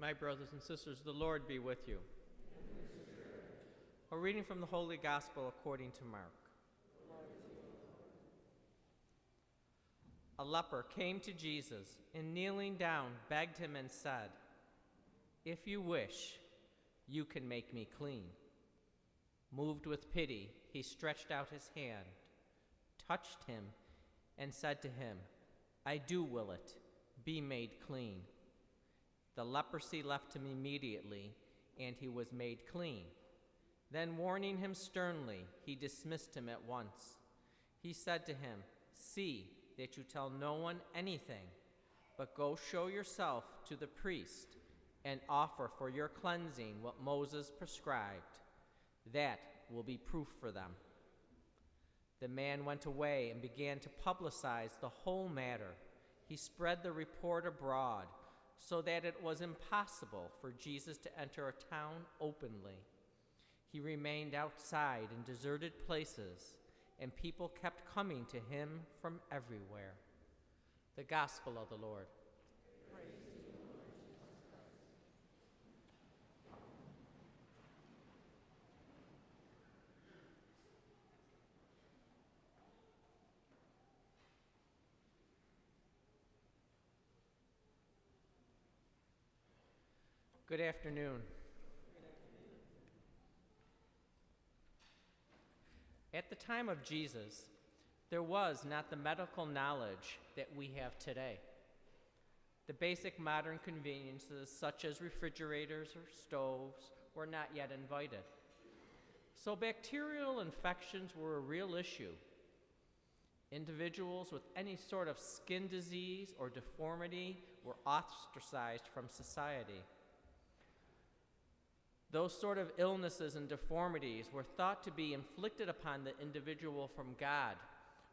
My brothers and sisters, the Lord be with you. A reading from the Holy Gospel according to Mark. A leper came to Jesus and kneeling down begged him and said, "If you wish, you can make me clean." Moved with pity, he stretched out his hand, touched him, and said to him, "I do will it, be made clean." The leprosy left him immediately, and he was made clean. Then, warning him sternly, he dismissed him at once. He said to him, "See that you tell no one anything, but go show yourself to the priest and offer for your cleansing what Moses prescribed. That will be proof for them." The man went away and began to publicize the whole matter. He spread the report abroad, so that it was impossible for Jesus to enter a town openly. He remained outside in deserted places, and people kept coming to him from everywhere. The Gospel of the Lord. Praise to you, Lord Jesus Christ. Good afternoon. At the time of Jesus, there was not the medical knowledge that we have today. The basic modern conveniences, such as refrigerators or stoves, were not yet invited. So bacterial infections were a real issue. Individuals with any sort of skin disease or deformity were ostracized from society. Those sort of illnesses and deformities were thought to be inflicted upon the individual from God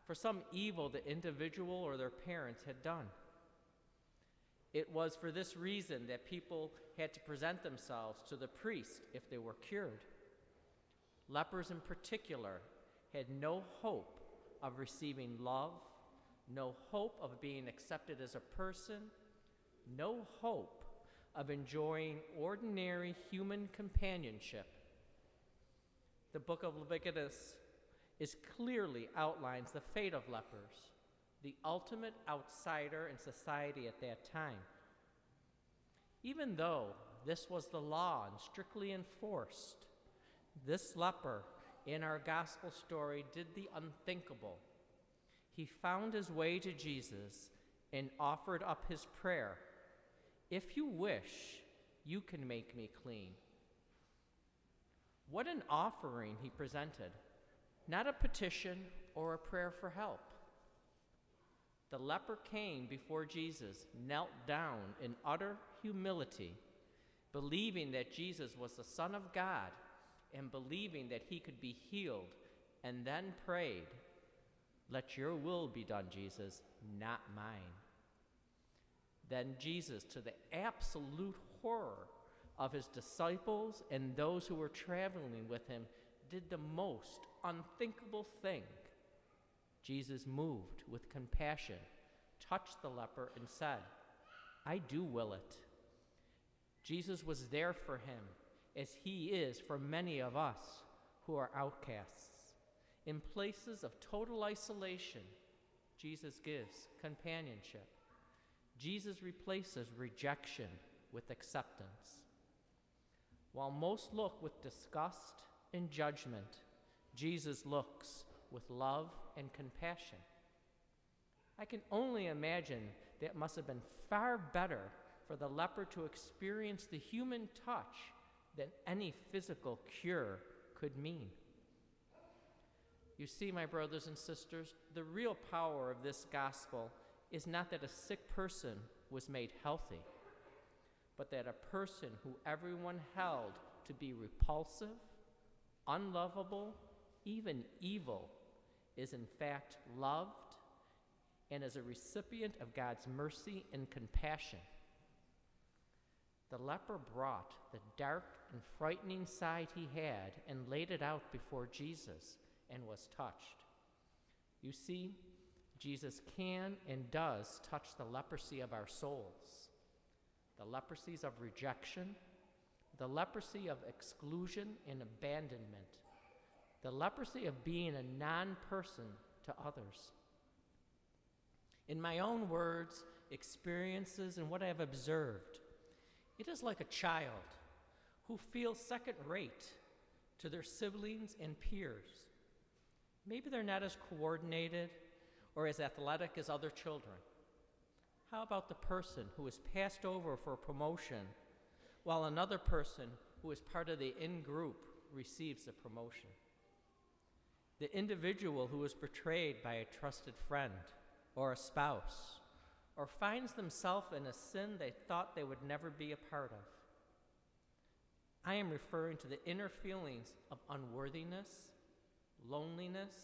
for some evil the individual or their parents had done. It was for this reason that people had to present themselves to the priest if they were cured. Lepers in particular had no hope of receiving love, no hope of being accepted as a person, no hope of enjoying ordinary human companionship. The book of Leviticus clearly outlines the fate of lepers, the ultimate outsider in society at that time. Even though this was the law and strictly enforced, this leper in our gospel story did the unthinkable. He found his way to Jesus and offered up his prayer, "If you wish, you can make me clean." What an offering he presented, not a petition or a prayer for help. The leper came before Jesus, knelt down in utter humility, believing that Jesus was the Son of God and believing that he could be healed, and then prayed, "Let your will be done, Jesus, not mine." Then Jesus, to the absolute horror of his disciples and those who were traveling with him, did the most unthinkable thing. Jesus, moved with compassion, touched the leper and said, "I do will it." Jesus was there for him, as he is for many of us who are outcasts. In places of total isolation, Jesus gives companionship. Jesus replaces rejection with acceptance. While most look with disgust and judgment, Jesus looks with love and compassion. I can only imagine that must have been far better for the leper to experience the human touch than any physical cure could mean. You see, my brothers and sisters, the real power of this gospel is not that a sick person was made healthy, but that a person who everyone held to be repulsive, unlovable, even evil, is in fact loved and is a recipient of God's mercy and compassion. The leper brought the dark and frightening side he had and laid it out before Jesus and was touched. You see, Jesus can and does touch the leprosy of our souls. the leprosies of rejection, the leprosy of exclusion and abandonment, the leprosy of being a non-person to others. In my own words, experiences, and what I have observed, it is like a child who feels second-rate to their siblings and peers. Maybe they're not as coordinated or as athletic as other children. How about the person who is passed over for promotion while another person who is part of the in-group receives the promotion? The individual who is betrayed by a trusted friend or a spouse, or finds themselves in a sin they thought they would never be a part of. I am referring to the inner feelings of unworthiness, loneliness,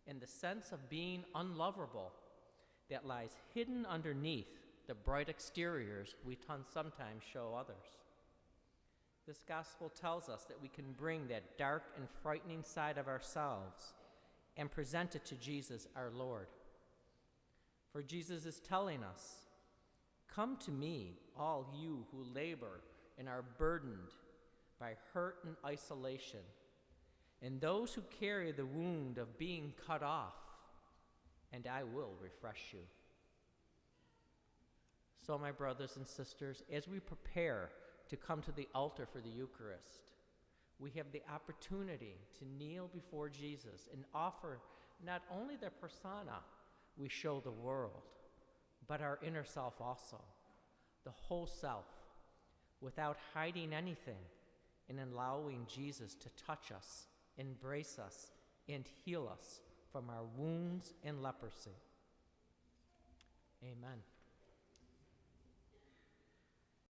and the sense of being unlovable that lies hidden underneath the bright exteriors we sometimes show others. This gospel tells us that we can bring that dark and frightening side of ourselves and present it to Jesus, our Lord. For Jesus is telling us, "Come to me, all you who labor and are burdened by hurt and isolation, and those who carry the wound of being cut off, and I will refresh you." So, my brothers and sisters, as we prepare to come to the altar for the Eucharist, we have the opportunity to kneel before Jesus and offer not only the persona we show the world, but our inner self also, the whole self, without hiding anything, and allowing Jesus to touch us, embrace us, and heal us from our wounds and leprosy. Amen.